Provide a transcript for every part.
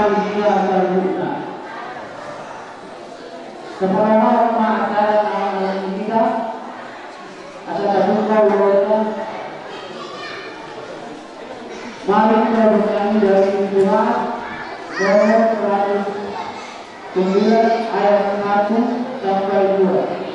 Malaysia terbuka. Kepala acara amal kita ada terbuka wilayah. Mari kita bernyanyi dari Tuhan Nomor 109 ayat 1 sampai 2.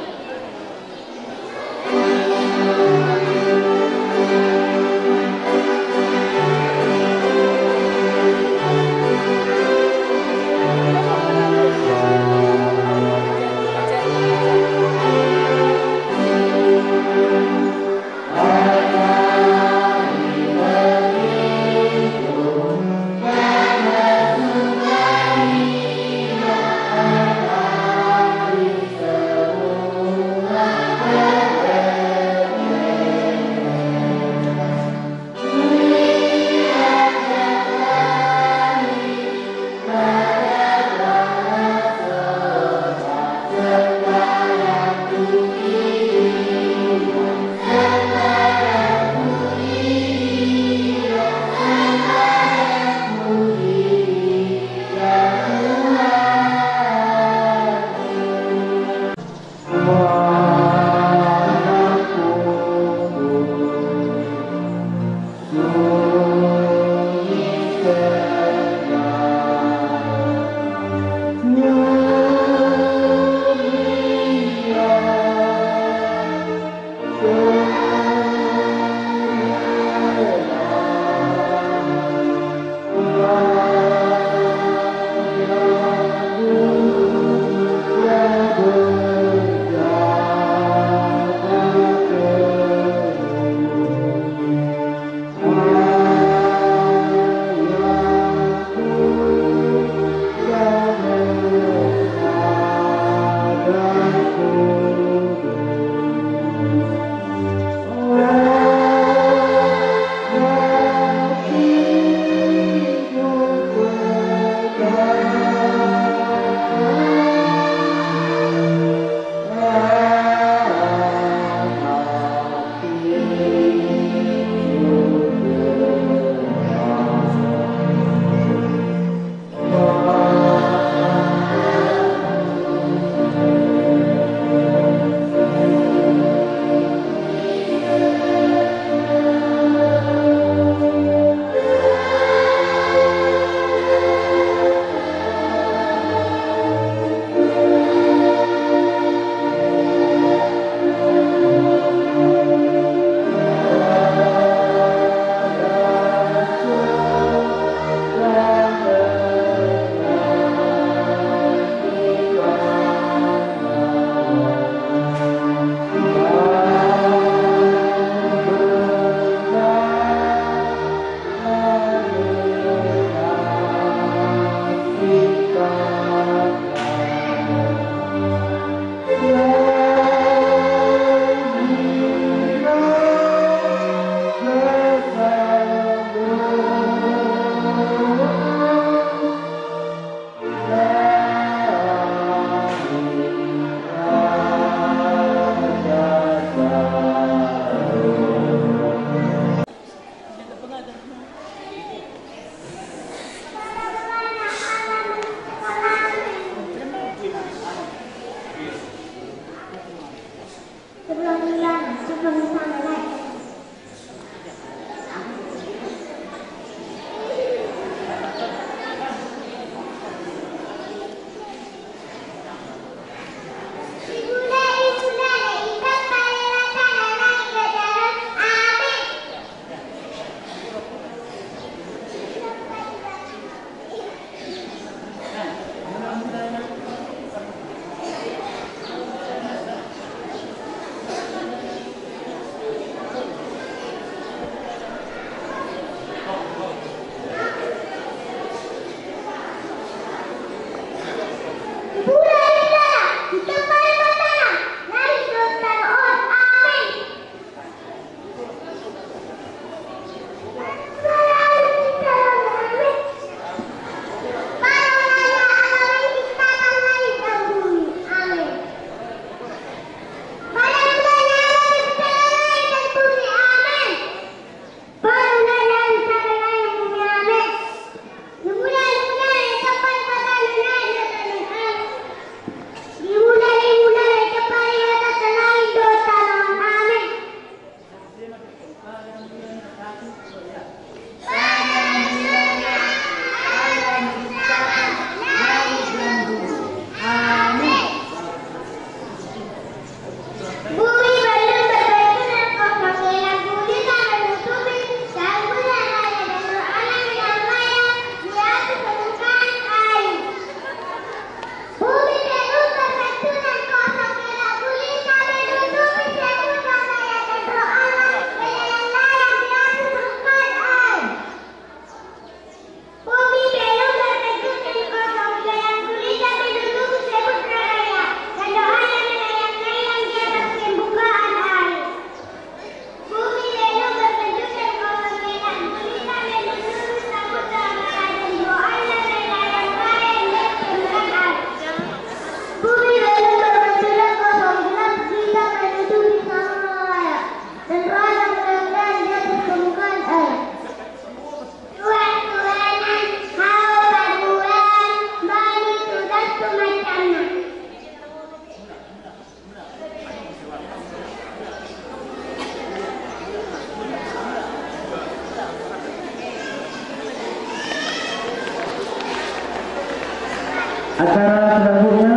Acara selanjutnya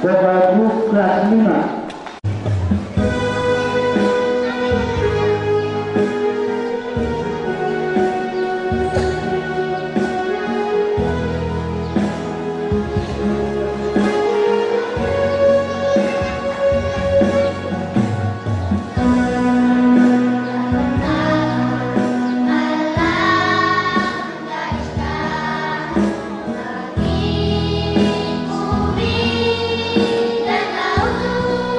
Bapak Ibu kelas 5. Dan laut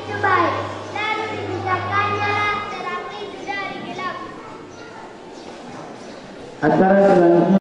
itu baik dan dibijakannya terang itu dari gelap. Acara selanjutnya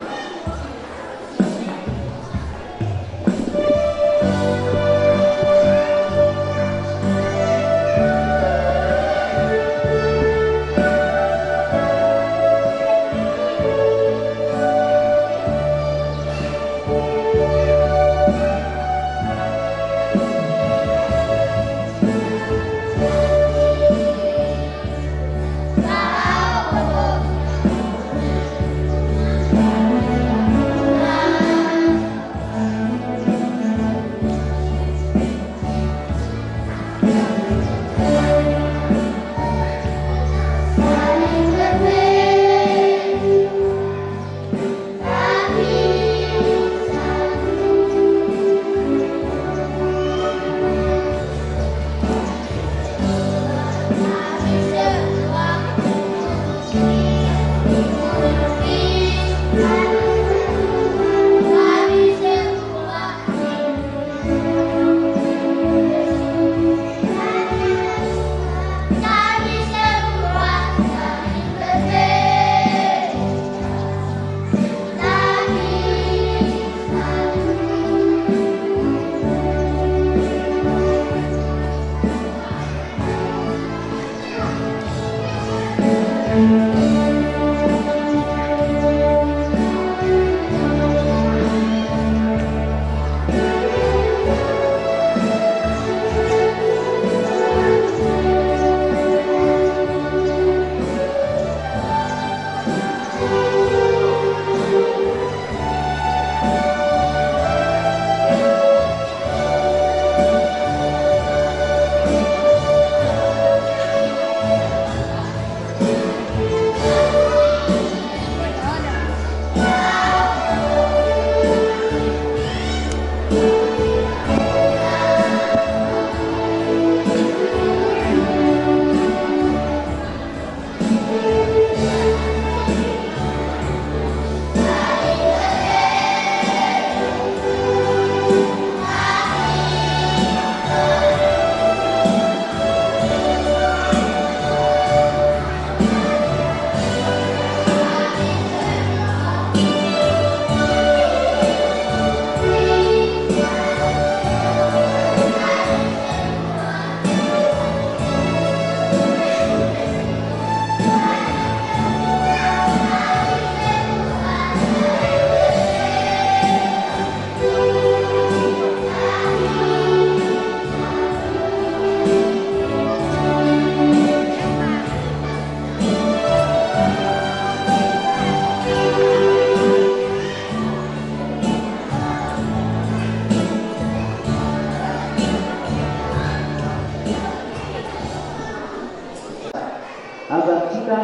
agar kita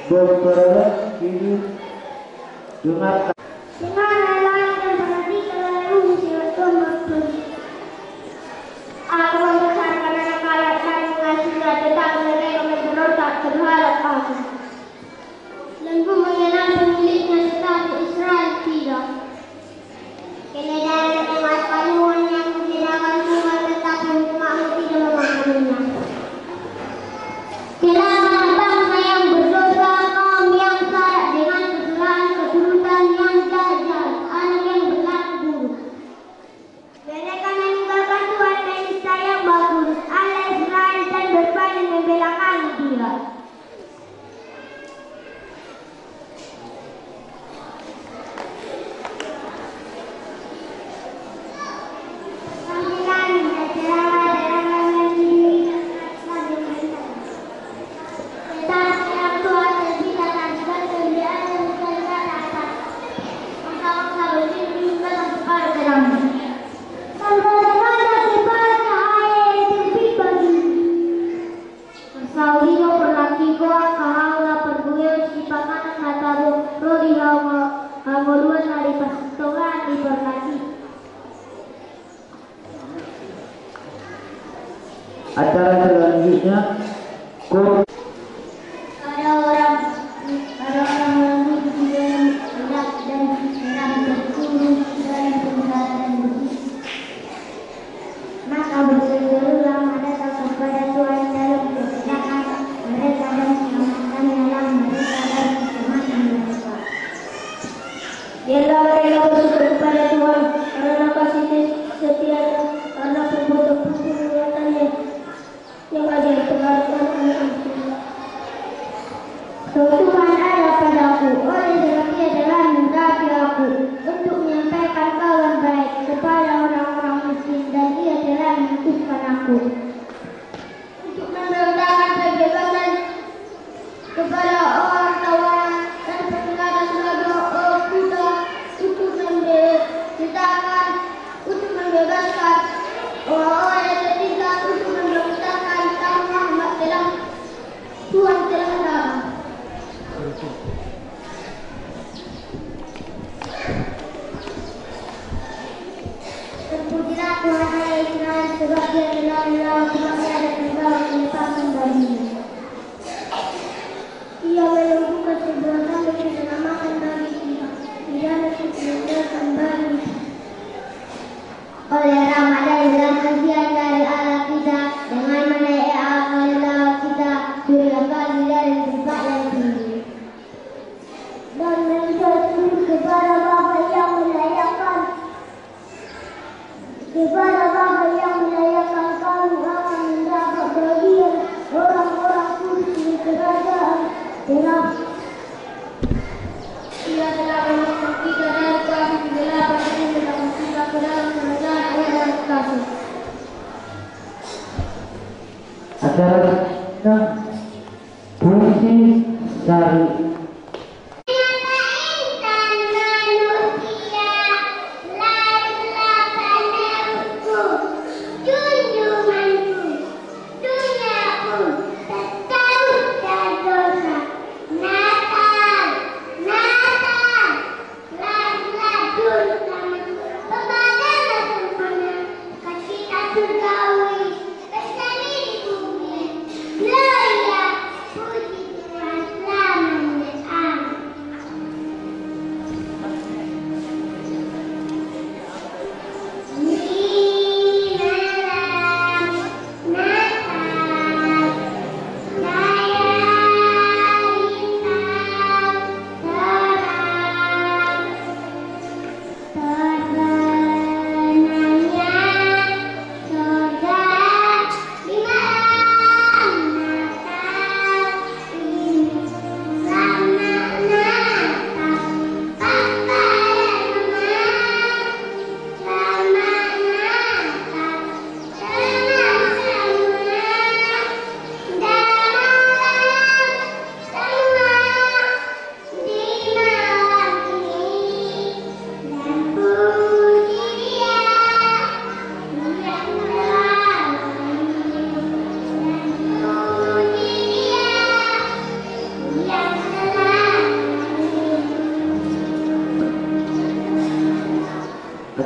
berperoleh hidup Jumat. Dengan lain dan berarti kalau silakan maupun aku membesarkan anak ayat dan mengasuhnya tentang mereka yang berdoa terhadap aku. Lembu mengenal pemiliknya tetapi Israel tidak. Keledai mendengar paluan yang menghidangkan sungai tetapi umatmu tidak memahaminya. Celaka bangsa yang berdosa, kaum yang syarat dengan kesalahan keturunan yang jajal, anak yang berlaku buruk. Mereka meninggalkan Tuhan dan Isa yang bagus, Allah Israel dan berpaling membelakan Dia. Acara selanjutnya ada orang yang gelap dan terang terkurung dalam penjara dan besi. Maka berseterulah pada satu aku untuk menyampaikan kabar baik kepada orang-orang miskin dan ia telah mengutuskan aku untuk memberitakan kebebasan kepada orang tawanan dan peninggalan sebagai kita untuk memberitakan untuk membebaskan orang-orang yang tertinggal untuk memberitakan Muhammad Tuhan telah datang. Terpujilah Tuhan Allah Israel sebab Dia telah melakukan dan membawa keselamatan baginya. Ia melumpuhkan sebuah tanduk yang dinamakan bagi kita. Dia menunjukkan bagi oleh rahmat dan kasihan dari Allah kita dengan menaiki akal kita surga bagi dari tempat yang tinggi dan menjadi kepada Bapa yang melayakan kami akan mendapat bagian orang-orang kudus di kerajaan Allah. Ia telah menyelamatkan kita dari kami kegelapan dan menyelamatkan kita ke dalam kerajaan Allah dan kasih. Acara puisi dari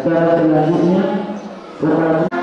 acara selanjutnya berlangsung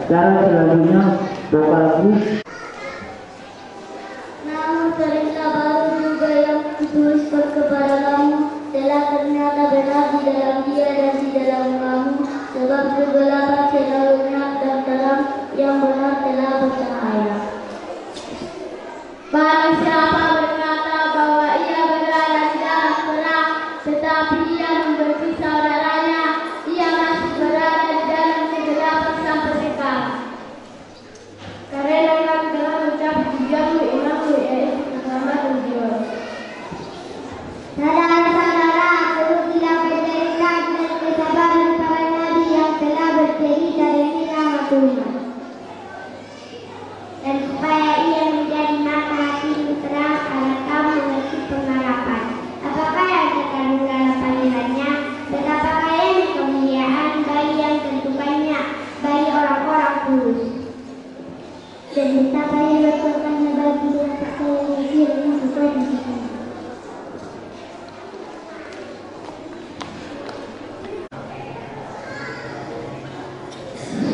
Acara selanjutnya vokal grup. Namun cerita baru juga yang dituliskan kepada kamu telah ternyata benar di dalam dia dan di dalam kamu, sebab kegelapan selalu gelap dan terang, yang benar telah bercahaya. Barang siapa berkata bahwa ia berada di dalam terang, tetapi ia membenci saudaranya, ia masih berada di dalam kegelapan sampai sekarang. Karena kami telah mencapai tujuanmu, imanmu, yaitu keselamatan jiwa. Saudara-saudara, teruslah bercerita dan kesabaran para nabi yang telah bercerita dari nama Tuhan. Dan supaya ia menjadi mata hatimu terang agar kamu mengerti pengharapan. Apakah yang akan menggalakan nilainya? Betapa kayanya kemuliaan bagi yang tentukannya, bagi orang-orang tulus. Dan betapa yang berkorbannya bagi yang percaya dia yang sesuai dengan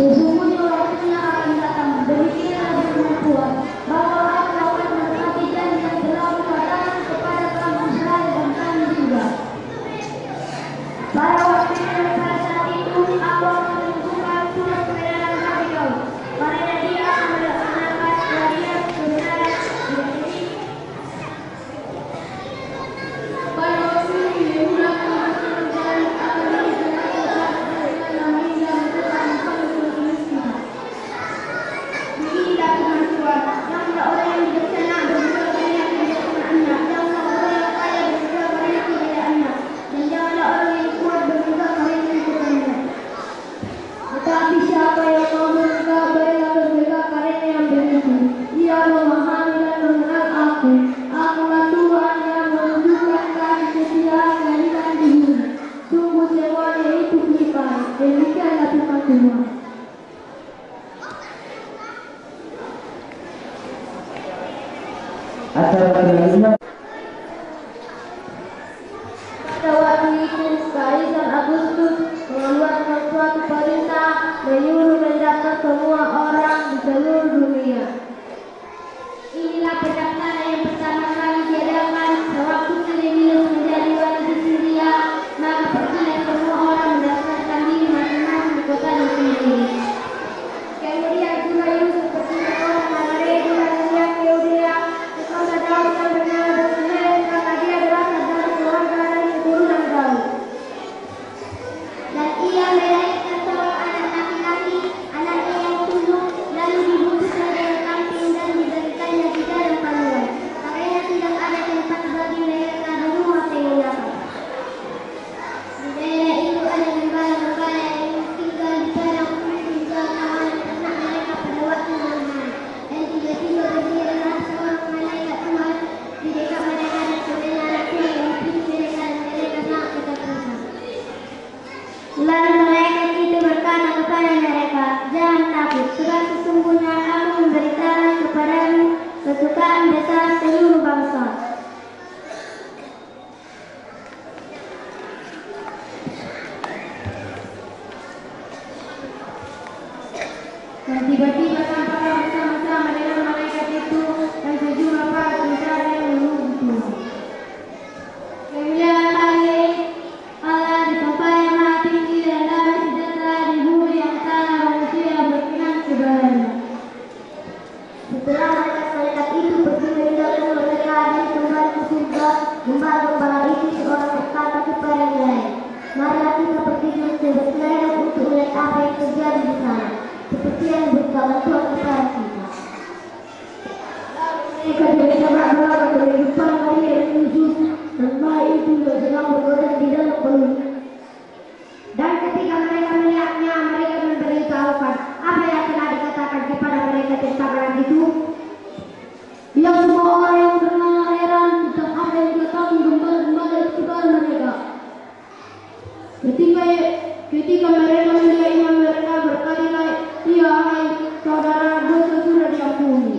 sesungguhnya waktunya akan datang, demikianlah firman Tuhan, bahwa aku akan menepati janji yang telah kukatakan kepada kamu Israel dan kami juga. Pada waktu dan pada saat itu, aku akan menunjukkan surat kebenaran bagi kau. Karena dia akan melaksanakan syariat kebenaran dan ini. Pada waktu Yehuda akan berjalan akan dijelaskan dengan namanya Tuhan. Inilah Tuhan Tuhan, janganlah orang yang bijaksana berbuat banyak kebijaksanaannya, janganlah orang yang kaya berbuat banyak kekayaannya, dan janganlah orang yang kuat berbuat banyak kekuatannya. Tetapi siapa yang mau berbuat baiklah berbuat karena yang begitu, dia memahami dan mengenal aku. Akulah Tuhan yang menunjukkan kasih setia keadilan di bumi. Sungguh semuanya itu nipai. Demikianlah firman Tuhan. Acara selanjutnya. Pada waktu itu, Kaisar Agustus mengeluarkan suatu perintah menyuruh mendaftar semua orang di seluruh dunia. Inilah pendaftaran yang pertama kali diadakan sewaktu Kirenius menjadi wali di Syria, maka pergilah semua orang mendaftarkan diri masing-masing di kotanya sendiri. Kemudian juga Yusuf pergi ke kota Nazaret yang Yudea, ke kota Daud yang bernama Betlehem, karena dia berasal dari keluarga dari keturunan Daud. Dan ia melahirkan seorang anak laki-laki, anaknya yang sulung, lalu dibungkusnya dengan kamping dan diberikannya di dalam paluan, karena tidak ada tempat bagi mereka di rumah penginapan. Di daerah itu ada gembala-gembala yang tinggal di padang menjaga anak-anak mereka pada waktu malam hari. Dan tiba-tiba berdirilah seorang malaikat Tuhan di dekat mereka dan mendengarkan yang membimbing mereka dan mereka sangat ketakutan. Lalu malaikat itu berkata kepada mereka, jangan takut, sebab sesungguhnya aku memberitakan kepadamu kesukaan besar seluruh bangsa. Dan tiba-tiba tampaklah bersama-sama dengan malaikat itu dan sejumlah para tentara yang memuji Tuhan. Kemuliaan Allah di tempat yang maha tinggi dan damai sejahtera di bumi yang tanah manusia berkenan kepadanya. Setelah malaikat itu pergi meninggalkan mereka dan kembali ke surga, gembala-gembala itu seorang berkata kepada yang lain, marilah kita pergi ke Betlehem untuk melihat apa yang terjadi di sana, seperti yang beritahukan Tuhan kepada kita. Mereka berjalan dari depan hari yang menuju, dan malam itu sedang bergoda di dalam peluru. Dan ketika mereka melihatnya, mereka memberitahukan apa yang telah dikatakan kepada mereka tentang orang itu. Yang semua orang yang bernama heran tentang apa yang dikatakan gembala-gembala itu kepada mereka. Ketika mereka melihat iman mereka berkatalah, ya hai saudara, dosa sudah diampuni.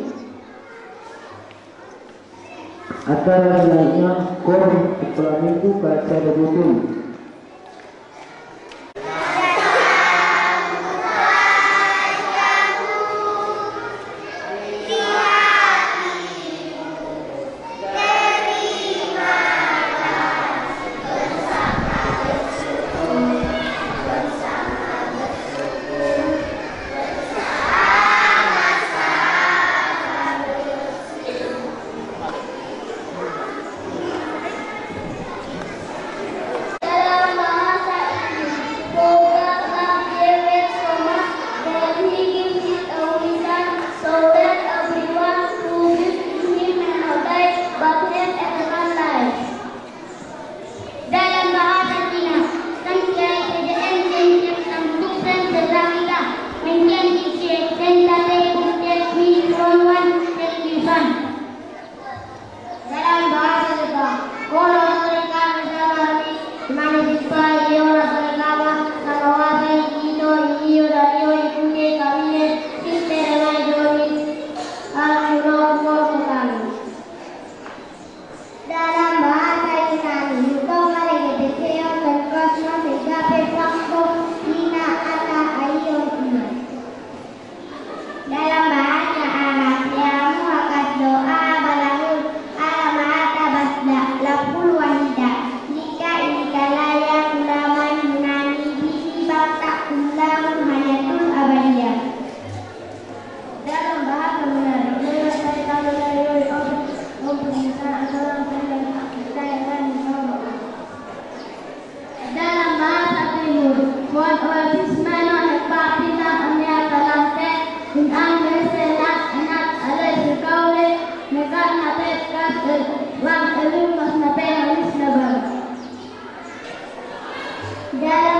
Acara selanjutnya kor kepala minggu baca betul. Tuhan iyo beragama menguasai ino iyo dan iyo ikuti kami istilah joni al-Qur'an kami. Dalam bahasa Yunani, utama lagi deseo dan kosmo mencapai waktu hina ata ayon ino. Dalam bahasa Arab, yang muakat doa balahul alamata basda lapul wahida. Jika ini kalaya ulaman Yunani bisi bakta ulam hayatul abadiyah. Dalam bahasa Melayu, saya tahu Melayu dalam bahasa Timur, buat orang Bismano hebat pinang amnya talante in anglesenak enak alai sekaule nekat natet kat wang elum mas nape halis nabar. Dalam